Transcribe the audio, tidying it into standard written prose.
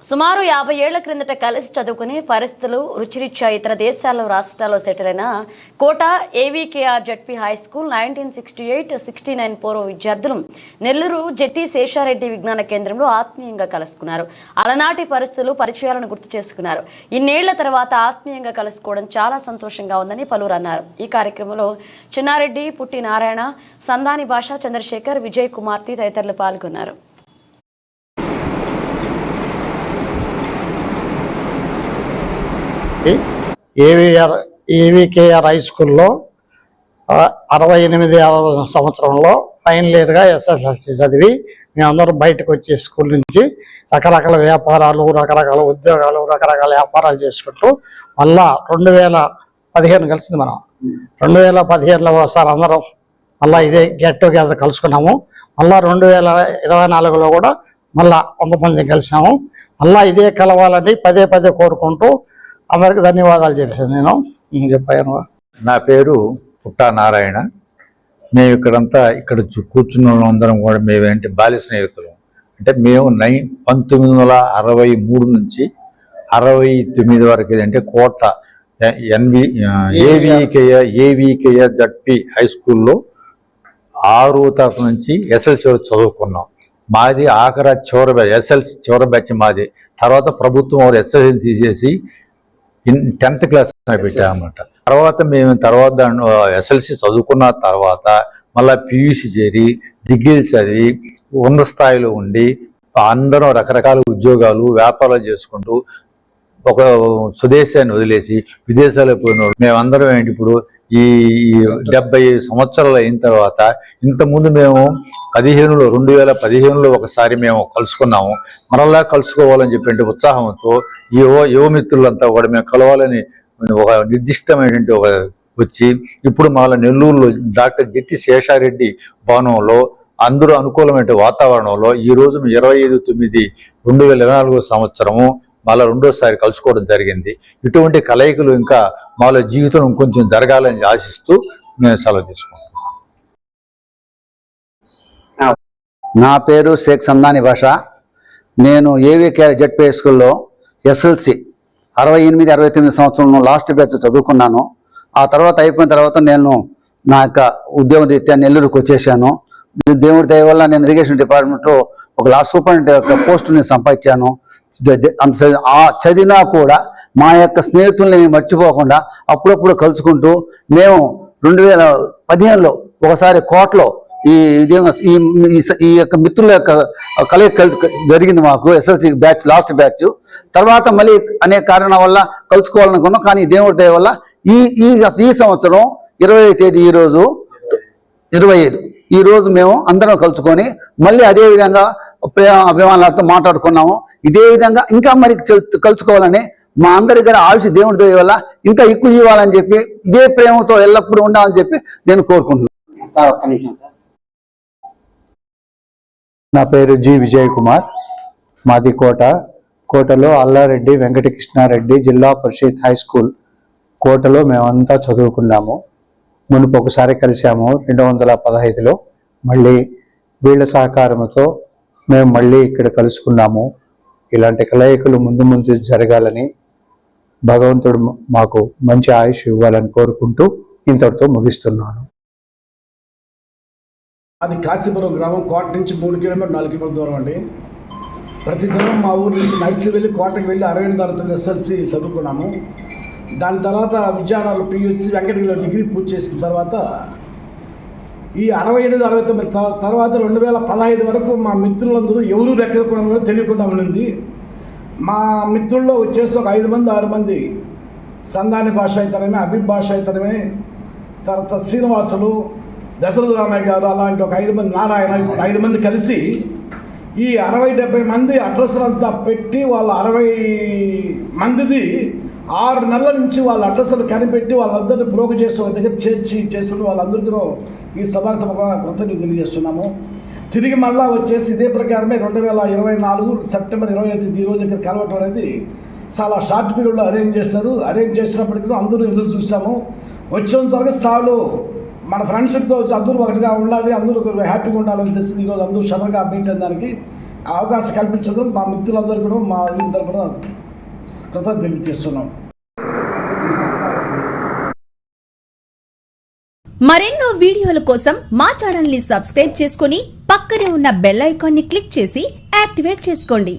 సుమారు 50 ఏళ్ల క్రిందట కలిసి చదువుకుని పరిస్థితులు రుచిరీత్యా ఇతర దేశాల్లో రాష్ట్రాల్లో సెటిల్ అయిన కోట ఏవీకేఆర్ జడ్పీ హై స్కూల్ 1968-69 పూర్వ విద్యార్థులు నెల్లూరు జెట్టి శేషారెడ్డి విజ్ఞాన కేంద్రంలో ఆత్మీయంగా కలుసుకున్నారు. అలనాటి పరిస్థితులు పరిచయాలను గుర్తు చేసుకున్నారు. ఇన్నేళ్ల తర్వాత ఆత్మీయంగా కలుసుకోవడం చాలా సంతోషంగా ఉందని పలువురు అన్నారు. ఈ కార్యక్రమంలో చిన్నారెడ్డి, పుట్టి నారాయణ, సందాని భాష, చంద్రశేఖర్, విజయ్ కుమార్తె తదితరులు పాల్గొన్నారు. ఏవీకేఆర్ హై స్కూల్లో 68వ సంవత్సరంలో ఫైనల్ ఇయర్గా ఎస్ఎస్ఎల్సి చదివి మేమందరం బయటకు వచ్చే స్కూల్ నుంచి రకరకాల వ్యాపారాలు, రకరకాల ఉద్యోగాలు, రకరకాల వ్యాపారాలు చేసుకుంటూ మళ్ళా 2015 కలిసింది. మనం 2015లో ఒకసారి అందరం మళ్ళీ ఇదే గెట్ టుగెదర్ కలుసుకున్నాము. మళ్ళీ 2024లో కూడా మళ్ళా 100 మంది కలిసాము. మళ్ళీ ఇదే కలవాలని పదే పదే కోరుకుంటూ అందరికి ధన్యవాదాలు చెప్పాను. నేను చెప్పాను. నా పేరు పుట్టా నారాయణ. మేము ఇక్కడ కూర్చున్న అందరం కూడా మేమేంటి బాల్య స్నేహితులు. అంటే మేము 1963 నుంచి 69 వరకు అంటే కోట ఏవీకేఆర్ జడ్పీ హై స్కూల్లో 6వ తరగతి నుంచి ఎస్ఎల్సి చదువుకున్నాం. మాది ఆఖరి చివరి బ్యాచ్, ఎస్ఎల్సి చివరి బ్యాచ్ మాది. తర్వాత ప్రభుత్వం ఎస్ఎల్సి తీసేసి 10th క్లాస్ పెట్టామన్నమాట. తర్వాత ఎస్ఎల్సి చదువుకున్న తర్వాత మళ్ళీ పీయూసీ చేరి డిగ్రీలు చదివి ఉన్నత స్థాయిలో ఉండి అందరం రకరకాల ఉద్యోగాలు, వ్యాపారాలు చేసుకుంటూ ఒక స్వదేశాన్ని వదిలేసి విదేశాలకు పోయిన మేమందరం ఏంటి ఇప్పుడు ఈ 70 సంవత్సరాలు అయిన తర్వాత ఇంతకుముందు మేము 2015లో ఒకసారి మేము కలుసుకున్నాము. మరలా కలుసుకోవాలని చెప్పి ఉత్సాహంతో యువ మిత్రులంతా కూడా మేము కలవాలని ఒక నిర్దిష్టమైనటువంటి వచ్చి ఇప్పుడు మళ్ళీ నెల్లూరులో డాక్టర్ జెట్టి శేషారెడ్డి భవనంలో అందరూ అనుకూలమైన వాతావరణంలో ఈరోజు 25/9/2024 సంవత్సరము మళ్ళీ రెండోసారి కలుసుకోవడం జరిగింది. ఇటువంటి కలయికలు ఇంకా వాళ్ళ జీవితం ఇంకొంచెం జరగాలని ఆశిస్తూ నేను సెలవు తీసుకుంటాను. నా పేరు షేక్ సందాని భాష. నేను ఏవీకేఆర్ జడ్పీ స్కూల్లో ఎస్ఎల్సి 68-69 సంవత్సరంలో లాస్ట్ బ్యాచ్ చదువుకున్నాను. ఆ తర్వాత అయిపోయిన తర్వాత నేను నా యొక్క ఉద్యోగ రీత్యా నెల్లూరుకు వచ్చేసాను. దేవుడి దయ వల్ల నేను ఇరిగేషన్ డిపార్ట్మెంట్లో ఒక సూపరింటెండెంట్ యొక్క పోస్టుని సంపాదించాను. చదివినా కూడా మా యొక్క స్నేహితుల్ని మర్చిపోకుండా అప్పుడప్పుడు కలుసుకుంటూ మేము 2015లో ఒకసారి కోటలో ఈ యొక్క మిత్రుల యొక్క కలయిక జరిగింది మాకు. SLC batch last batch. తర్వాత మళ్ళీ అనేక కారణాల వల్ల కలుసుకోవాలనుకున్నాం. కానీ దేవుడి దయ వల్ల ఈ సంవత్సరం 20వ తేదీ ఈ రోజు మేము అందరం కలుసుకొని మళ్ళీ అదే విధంగా ప్రేమ అభిమానాలతో మాట్లాడుకున్నాము. ఇదే విధంగా ఇంకా మరి కలుసుకోవాలని మా అందరి కూడా ఆవిష దేవుడి దయ వల్ల ఇంకా ఎక్కువ ఇవ్వాలని చెప్పి ఇదే ప్రేమతో ఎల్లప్పుడూ ఉండాలని చెప్పి నేను కోరుకుంటున్నాను. సార్ ఒక్క నిమిషం సార్. నా పేరు జి విజయ్ కుమార్. మాది కోటలో అల్లారెడ్డి వెంకటకృష్ణారెడ్డి జిల్లా పరిషత్ హై స్కూల్ కోటలో మేమంతా చదువుకున్నాము. మునుపు ఒకసారి కలిసాము 2015లో. మళ్ళీ వీళ్ళ సహకారంతో మేము మళ్ళీ ఇక్కడ కలుసుకున్నాము. ఇలాంటి కలయికలు ముందు జరగాలని భగవంతుడు మాకు మంచి ఆయుష్ ఇవ్వాలని కోరుకుంటూ ఇంతటితో ముగిస్తున్నాను. అది కాశీపురం గ్రామం. కోట నుంచి 3 కిలోమీటర్ 4 కిలోమీటర్ దూరం అండి. ప్రతిదినం మా ఊరు నుంచి నడిచి వెళ్ళి కోటకి వెళ్ళి 68 తరగతి ఎస్ఎల్సి చదువుకున్నాము. దాని తర్వాత విజయనగరంలో పీయూసీ, వెంకటగిరిలో డిగ్రీ పూర్తి చేసిన తర్వాత ఈ 68-69 తర్వాత 2015 వరకు మా మిత్రులందరూ ఎవరు లెక్కకుండా కూడా తెలియకుండా ఉండింది. మా మిత్రుల్లో వచ్చేసి ఒక 5 మంది 6 మంది సందాని భాష అయితేనేమే, అభిబ్ భాష అయితేనేమే, తర్వాత శ్రీనివాసులు, దశరథ రామయ్య గారు, అలాంటి ఒక 5 మంది, నారాయణ, 5 మంది కలిసి ఈ 60-70 మంది అడ్రస్లు అంతా పెట్టి వాళ్ళ 60 మందిది 6 నెలల నుంచి వాళ్ళ అడ్రస్లు కనిపెట్టి వాళ్ళందరినీ ప్రోగు చేసి ఒక దగ్గర చేసిన వాళ్ళందరికీ ఈ సభాముఖంగా కృతజ్ఞతలు తెలియజేస్తున్నాము. తిరిగి మళ్ళా వచ్చేసి ఇదే ప్రకారమే 2024 సెప్టెంబర్ 25 ఈ రోజు ఇక్కడ కలవటం అనేది చాలా షార్ట్ పీరియడ్లో అరేంజ్ చేశారు. అరేంజ్ చేసినప్పటికీ అందరూ ఎదురు చూసాము. వచ్చిన తర్వాత చాలు మన ఫ్రెండ్షిప్తో అందరూ ఒకటిగా ఉండాలి, అందరూ హ్యాపీగా ఉండాలని తెలిసింది. ఈరోజు అందరూ సడన్గా మీట్ అయిన దానికి అవకాశం కల్పించడం మా మిత్రులందరూ కూడా మా తరపున కృతజ్ఞతలు తెలియజేస్తున్నాం. మరెన్నో వీడియోల కోసం మా ఛానల్ ని సబ్స్క్రైబ్ చేసుకుని పక్కనే ఉన్న బెల్ ఐకాన్ ని క్లిక్ చేసి యాక్టివేట్ చేసుకోండి.